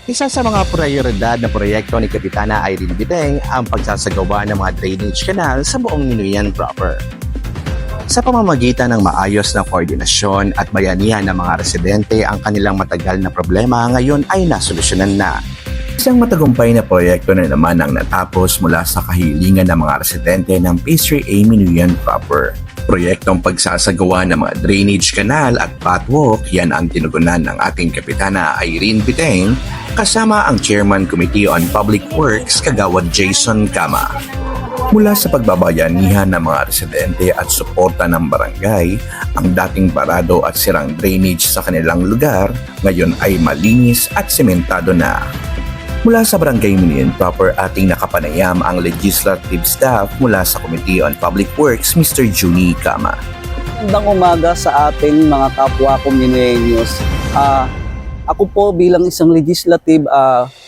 Isa sa mga prioridad na proyekto ni Kapitana Irene Biteng ang pagsasagawa ng mga drainage canal sa buong Minuyan proper. Sa pamamagitan ng maayos na koordinasyon at bayanihan ng mga residente, ang kanilang matagal na problema ngayon ay nasolusyonan na. Isang matagumpay na proyekto na naman ang natapos mula sa kahilingan ng mga residente ng Phase 3A Minuyan proper. Proyektong pagsasagawa ng mga drainage canal at pathwalk, yan ang tinugunan ng ating Kapitana Irene Biteng kasama ang Chairman Committee on Public Works, Kagawad Jason Kama. Mula sa pagbabayanihan ng mga residente at suporta ng barangay, ang dating parado at sirang drainage sa kanilang lugar ngayon ay malinis at sementado na. Mula sa Barangay Minuyan proper, ating nakapanayam ang legislative staff mula sa Committee on Public Works, Mr. Juni Kama. Magandang umaga sa ating mga kapwa Komunenyos. Ako po bilang isang legislative,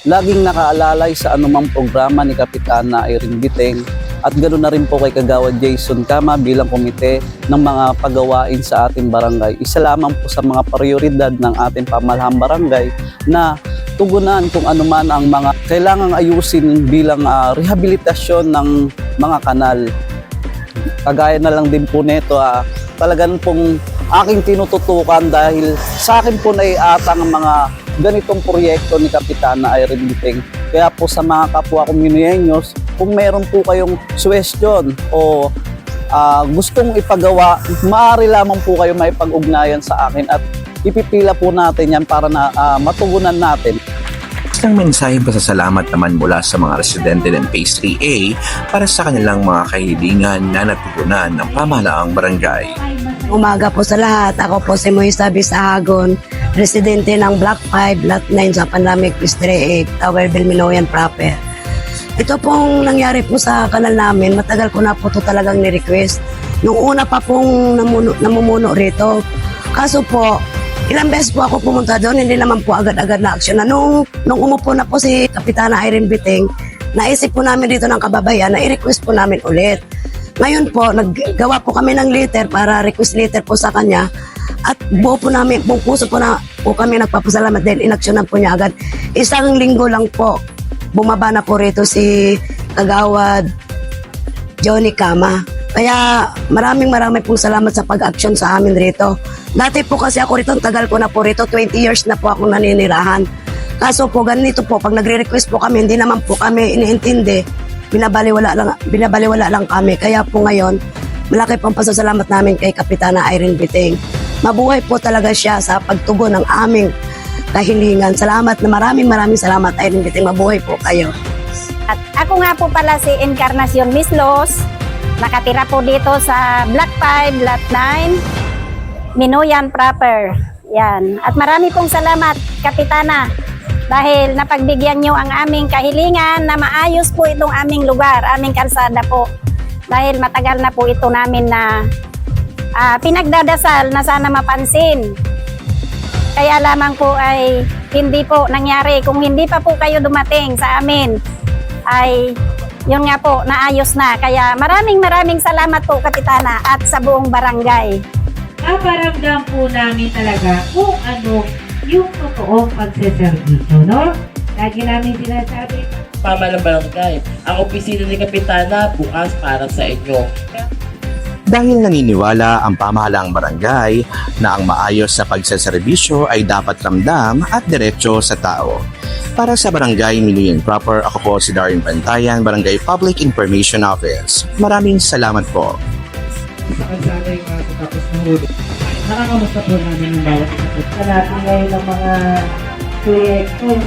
laging nakaalalay sa anumang programa ni Kapitana Irene Biteng at ganoon na rin po kay Kagawad Jason Kama bilang komite ng mga pagawain sa ating barangay. Isa lamang po sa mga prioridad ng ating pamalahang barangay na tugunan kung ano man ang mga kailangang ayusin bilang rehabilitasyon ng mga kanal. Kagaya na lang din po nito, talagang pong aking tinututukan dahil sa akin po naiatang ang mga ganitong proyekto ni Kapitana Irene Biteng. Kaya po sa mga kapwa Komunenyos, kung meron po kayong suggestion o gustong ipagawa, maaari lamang po kayo maipag-ugnayan sa akin at ipipila po natin yan para na matugunan natin. Isang mensaheng pasasalamat naman mula sa mga residente ng Phase 3A para sa kanilang mga kahilingan na natugunan ng pamahalaang barangay. Umaga po sa lahat. Ako po si Moisa Bisahagon, residente ng Block 5, Lot 9 sa Panlamig, Phase 3A, Towerville, Minuyan proper. Ito pong nangyari po sa kanal namin, matagal ko na po ito talagang ni-request. Nung una pa pong namumuno rito. Kaso po, ilang beses po ako pumunta doon, hindi naman po agad-agad na aksyon. Nung umupo na po si Kapitana Irene Biteng, naisip po namin dito ng kababayan na i-request po namin ulit. Ngayon po, naggawa po kami ng letter para request letter po sa kanya at buo po namin, buong puso po na po kami nagpapasalamat dahil inaksyonan po niya agad. Isang linggo lang po, bumaba na po rito si Kagawad Johnny Kama. Kaya maraming pong salamat sa pag-aksyon sa amin rito. Dati po kasi ako rito, tagal ko na po rito, 20 years na po ako naninirahan. Kaso po ganito po, pag nagre-request po kami, hindi naman po kami iniintindi. Binabaliwala lang kami. Kaya po ngayon, malaki pong pasasalamat namin kay Kapitana Irene Biteng. Mabuhay po talaga siya sa pagtugon ng aming kahilingan. Salamat na maraming salamat Irene Biteng. Mabuhay po kayo. At ako nga po pala si Encarnacion Mislos. Nakatira po dito sa Block 5, Lot 9, Minuyan proper. Yan. At marami pong salamat, Kapitana, dahil napagbigyan nyo ang aming kahilingan na maayos po itong aming lugar, aming kalsada po. Dahil matagal na po ito namin na pinagdadasal na sana mapansin. Kaya lamang po ay hindi po nangyari. Kung hindi pa po kayo dumating sa amin, ay yun nga po, naayos na. Kaya maraming salamat po, Kapitana, at sa buong barangay. Naparamdam po namin talaga kung ano yung totoong pagseservisyo, no? Lagi namin sinasabi, pamahalang barangay, ang opisina ni Kapitana bukas para sa inyo. Dahil naniniwala ang pamahalaang barangay na ang maayos na pagsaserbisyo ay dapat ramdam at diretso sa tao. Para sa Barangay Minuyan proper, ako po si Darren Pantayan, Barangay Public Information Office. Maraming salamat po. sa kalsada yung mga tapos ng huli. Nakakamusta po namin yung bawat isa po. Sa natin ngayon ng mga proyekto, yung